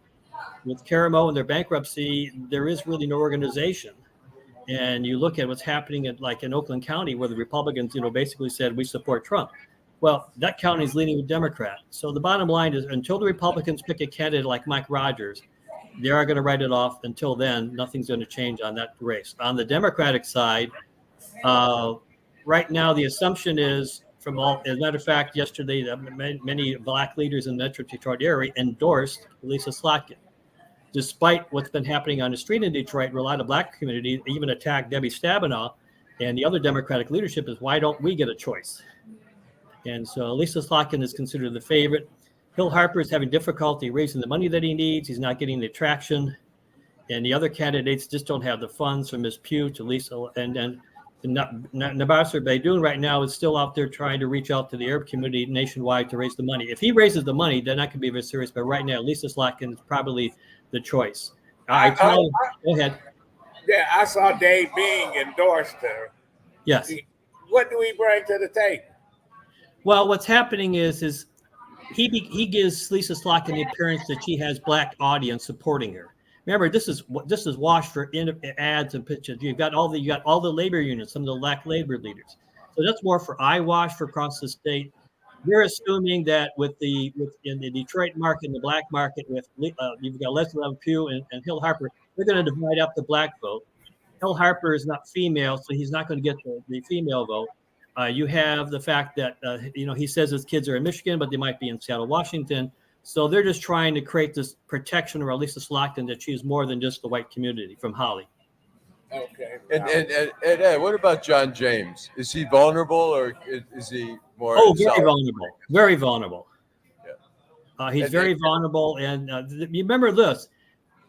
With Karamo and their bankruptcy, there is really no organization. And you look at what's happening in Oakland County, where the Republicans, basically said we support Trump. Well, that county is leaning with Democrat. So the bottom line is, until the Republicans pick a candidate like Mike Rogers, they are going to write it off. Until then, nothing's going to change on that race. On the Democratic side, right now the assumption is, as a matter of fact, yesterday many black leaders in the Metro Detroit area endorsed Lisa Slotkin. Despite what's been happening on the street in Detroit, where a lot of black community even attacked Debbie Stabenow, and the other Democratic leadership is, why don't we get a choice? And so Lisa Slotkin is considered the favorite. Hill Harper is having difficulty raising the money that he needs. He's not getting the traction. And the other candidates just don't have the funds, from Ms. Pugh to Lisa. And Nabasser Baidoun right now is still out there trying to reach out to the Arab community nationwide to raise the money. If he raises the money, then that could be very serious. But right now, Lisa Slotkin is probably the choice. Go ahead. Yeah, I saw Dave Bing endorsed her. Yes. What do we bring to the table? Well, what's happening is he gives Lisa Slotkin the appearance that she has black audience supporting her. Remember, this is washed for ads and pictures. You got all the labor unions, some of the black labor leaders. So that's more for eyewash for across the state. You're assuming that in the Detroit market, in the black market, you've got Leslie Pugh and Hill Harper, they're going to divide up the black vote. Hill Harper is not female, so he's not going to get the female vote. You have the fact that he says his kids are in Michigan, but they might be in Seattle, Washington. So they're just trying to create this protection around Lisa Slotkin that she's more than just the white community from Holly. Okay. And Ed, what about John James? Is he vulnerable, or is he more? Very vulnerable. Very vulnerable. Yeah. He's very vulnerable. And you remember this.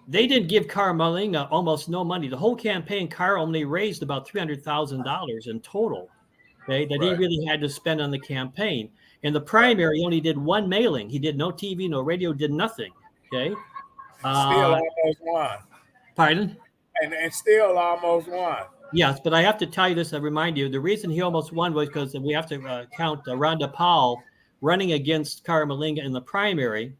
They didn't give Malinga almost no money. The whole campaign, Carr only raised about $300,000 in total. Okay, that he really had to spend on the campaign. In the primary, he only did one mailing. He did no TV, no radio, did nothing. Okay. Still almost won. Pardon? And still almost won. Yes, but I have to tell you this. I remind you, the reason he almost won was because we have to count Rhonda Powell running against Carr Malinga in the primary,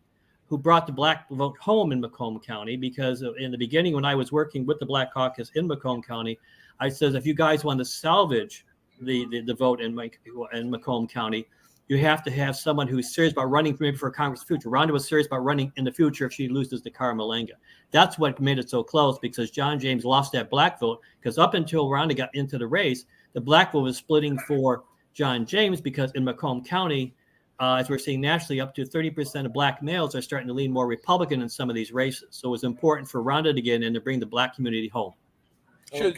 who brought the black vote home in Macomb County. Because in the beginning, when I was working with the Black Caucus in Macomb County, I said, if you guys want to salvage the vote in Macomb County, you have to have someone who's serious about running maybe for Congress in the future. Rhonda was serious about running in the future if she loses to Carr Malinga. That's what made it so close, because John James lost that black vote, because up until Rhonda got into the race, the black vote was splitting for John James, because in Macomb County, as we're seeing nationally, up to 30% of black males are starting to lean more Republican in some of these races. So it was important for Rhonda to get in to bring the black community home.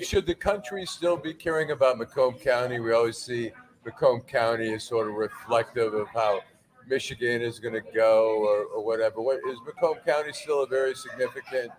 Should the country still be caring about Macomb County? We always see Macomb County is sort of reflective of how Michigan is going to go, or whatever. Is Macomb County still a very significant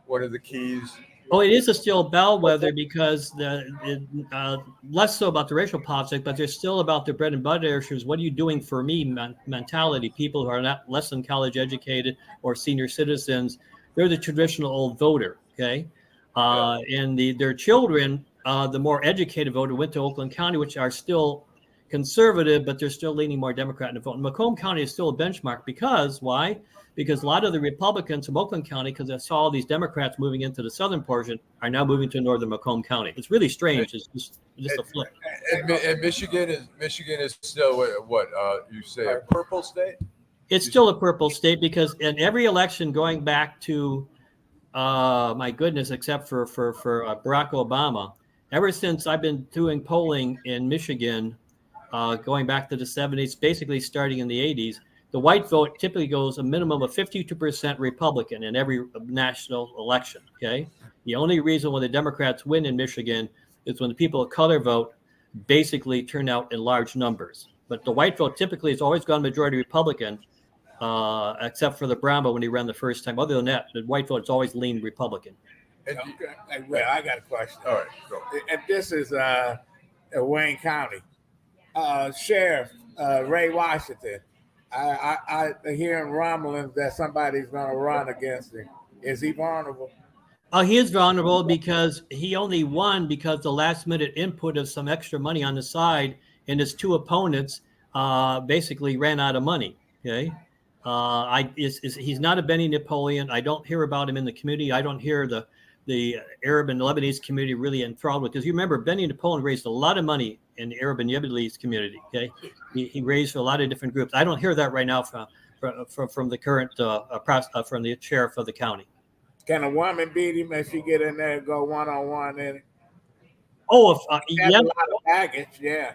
one of the keys? Oh, it is a still bellwether, because less so about the racial politics, but there's still about the bread and butter issues. What are you doing for me mentality? People who are not less than college educated or senior citizens, they're the traditional old voter. Okay. And their children the more educated voter went to Oakland County, which are still conservative, but they're still leaning more Democrat in the vote. And Macomb County is still a benchmark because why? Because a lot of the Republicans from Oakland County, because I saw all these Democrats moving into the southern portion, are now moving to northern Macomb County. It's really strange. It's just a flip. And Michigan is still what you say a purple state? It's still a purple state because in every election going back to, my goodness, except for Barack Obama, ever since I've been doing polling in Michigan, going back to the 70s, basically starting in the 80s, the white vote typically goes a minimum of 52% Republican in every national election. Okay. The only reason when the Democrats win in Michigan is when the people of color vote basically turn out in large numbers. But the white vote typically has always gone majority Republican, except for the brown vote when he ran the first time. Other than that, the white vote has always leaned Republican. Okay. Well, I got a question. All right, go. And this is Wayne County. Sheriff Ray Washington. I hearing rumblings that somebody's going to run against him. Is he vulnerable? He is vulnerable because he only won because the last minute input of some extra money on the side, and his two opponents basically ran out of money. Okay, he's not a Benny Napoleon. I don't hear about him in the community. I don't hear the Arab and Lebanese community really enthralled with, because you remember Benny Napoleon raised a lot of money in the Arab and Lebanese community. Okay, he raised for a lot of different groups. I don't hear that right now from the current from the sheriff of the county. Can a woman beat him if she get in there and go one-on-one in it? Oh, if yeah, a lot of baggage, yeah.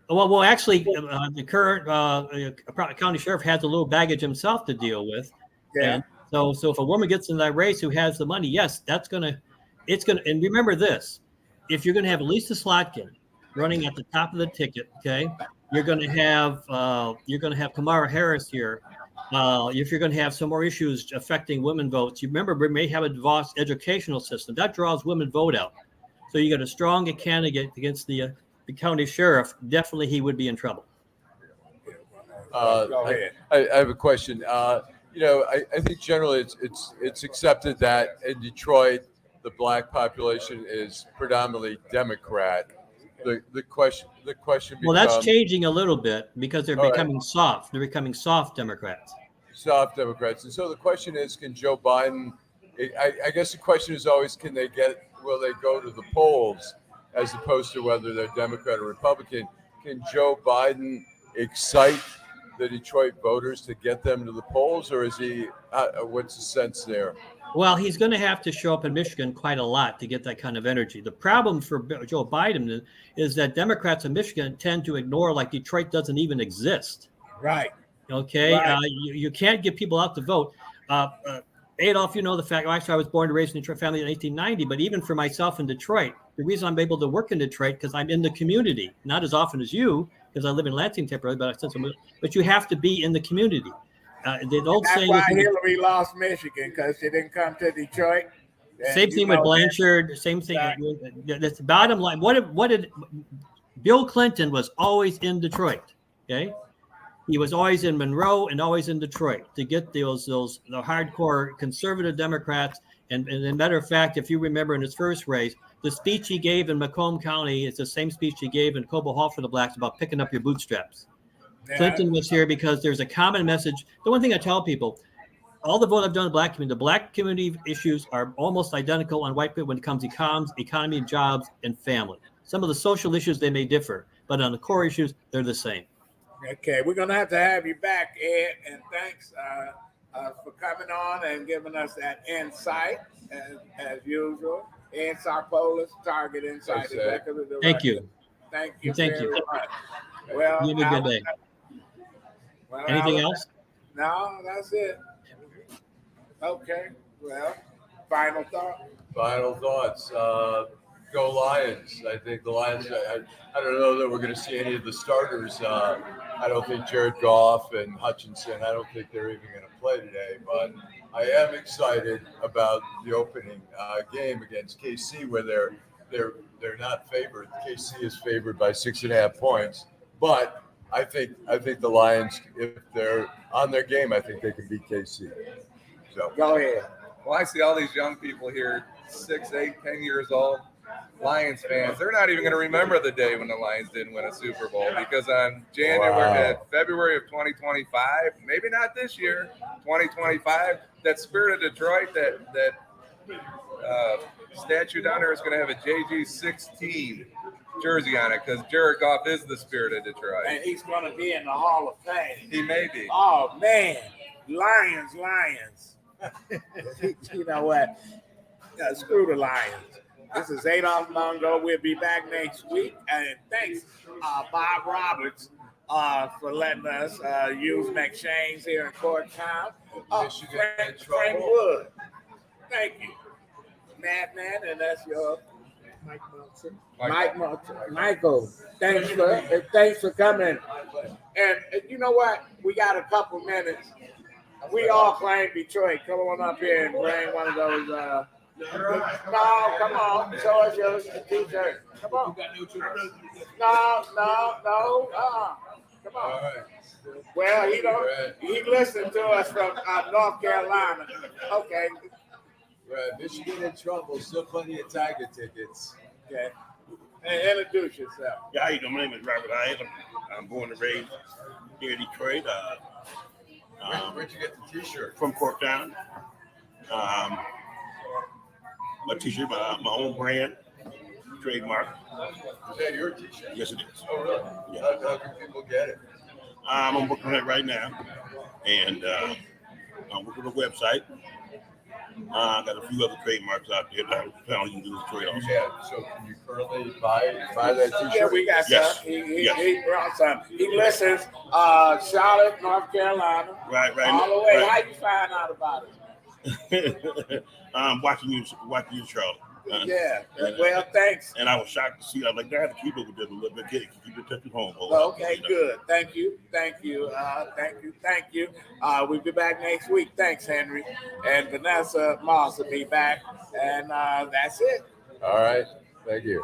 Well, actually, the current county sheriff has a little baggage himself to deal with. Yeah. And so if a woman gets in that race who has the money, yes, it's gonna. And remember this: if you're gonna have Lisa Slotkin running at the top of the ticket, okay, you're gonna have Kamala Harris here. If you're going to have some more issues affecting women votes, you remember we may have a divorced educational system that draws women vote out. So you got a strong candidate against the county sheriff. Definitely, he would be in trouble. Go ahead. I have a question. I think generally it's accepted that in Detroit the black population is predominantly Democrat. The question becomes, well, that's changing a little bit because they're becoming soft. They're becoming soft Democrats. Soft Democrats. And so the question is, can Joe Biden, I guess the question is always, will they go to the polls as opposed to whether they're Democrat or Republican? Can Joe Biden excite the Detroit voters to get them to the polls, or is he, what's the sense there? Well, he's going to have to show up in Michigan quite a lot to get that kind of energy. The problem for Joe Biden is that Democrats in Michigan tend to ignore, like Detroit doesn't even exist. Right. Okay. Right. You can't get people out to vote. Adolph, you know the fact, actually I was born and raised in a Detroit family in 1890, but even for myself in Detroit, the reason I'm able to work in Detroit because I'm in the community, not as often as you, because I live in Lansing temporarily, but you have to be in the community. The old That's saying why is, Hillary lost Michigan, because she didn't come to Detroit. Same thing with Blanchard. Same thing. That's the bottom line. What did Bill Clinton was always in Detroit? Okay, he was always in Monroe and always in Detroit to get the hardcore conservative Democrats. And as a matter of fact, if you remember in his first race, the speech he gave in Macomb County is the same speech he gave in Cobo Hall for the blacks about picking up your bootstraps. Yeah. Clinton was here because there's a common message. The one thing I tell people, all the vote I've done in the black community issues are almost identical on white people when it comes to economy, jobs, and family. Some of the social issues, they may differ, but on the core issues, they're the same. Okay, we're going to have you back, Ed, and thanks for coming on and giving us that insight, as usual. Ed Sarpolus, Target Insight. Thank you. Thank you. Thank you. Much. Well, you have a good day. Well, anything else? No, that's it. Okay. Well, final thought. Final thoughts. Go Lions. I think the Lions, I don't know that we're going to see any of the starters. I don't think Jared Goff and Hutchinson, I don't think they're even going to play today, but I am excited about the opening game against KC, where they're not favored. KC is favored by 6.5 points, but I think the Lions, if they're on their game, I think they can beat KC. So go ahead. Well, I see all these young people here, 6, 8, 10 years old. Lions fans, they're not even going to remember the day when the Lions didn't win a Super Bowl, because on February of 2025, maybe not this year, 2025, that Spirit of Detroit, that statue down there is going to have a JG16 jersey on it, because Jared Goff is the Spirit of Detroit. And he's going to be in the Hall of Fame. He may be. Oh, man. Lions. You know what? Screw the Lions. This is Adolph Mongo. We'll be back next week. And thanks, Bob Roberts, for letting us use McShane's here in Court Town. Frank Wood. Thank you. Madman, and that's your Mike Meltzer. Michael, thanks for coming. And you know what? We got a couple minutes. We all claim Detroit. Come on up here and bring one of those. No, come on. Show us your t-shirt. Come on. No. Come on. Well, he listened to us from North Carolina. Okay. Right, Michigan in trouble. Still plenty of Tiger tickets. Okay. And introduce yourself. Yeah, how you doing? My name is Robert Allan. I'm born and raised here in Detroit. Where'd you get the T-shirt? From Corktown. My T-shirt, my own brand, trademark. Is that your T-shirt? Yes, it is. Oh, really? Yeah. How can people get it? I'm working on it right now, and I'm working on the website. I got a few other trademarks out there that I plan on using in Detroit also. Yeah. So can you currently buy that T-shirt? Yeah, we got Yes. some. He Yes. brought some. He listens, Charlotte, North Carolina. Right. All the way. Right. How you find out about it? Watching you, Charlotte. Yeah. Well, thanks. And I was shocked to see. I was like, I had to keep up with them a little bit. Keep in touch with home. Okay, good. Thank you. We'll be back next week. Thanks, Henry. And Vanessa Moss will be back. And that's it. All right. Thank you.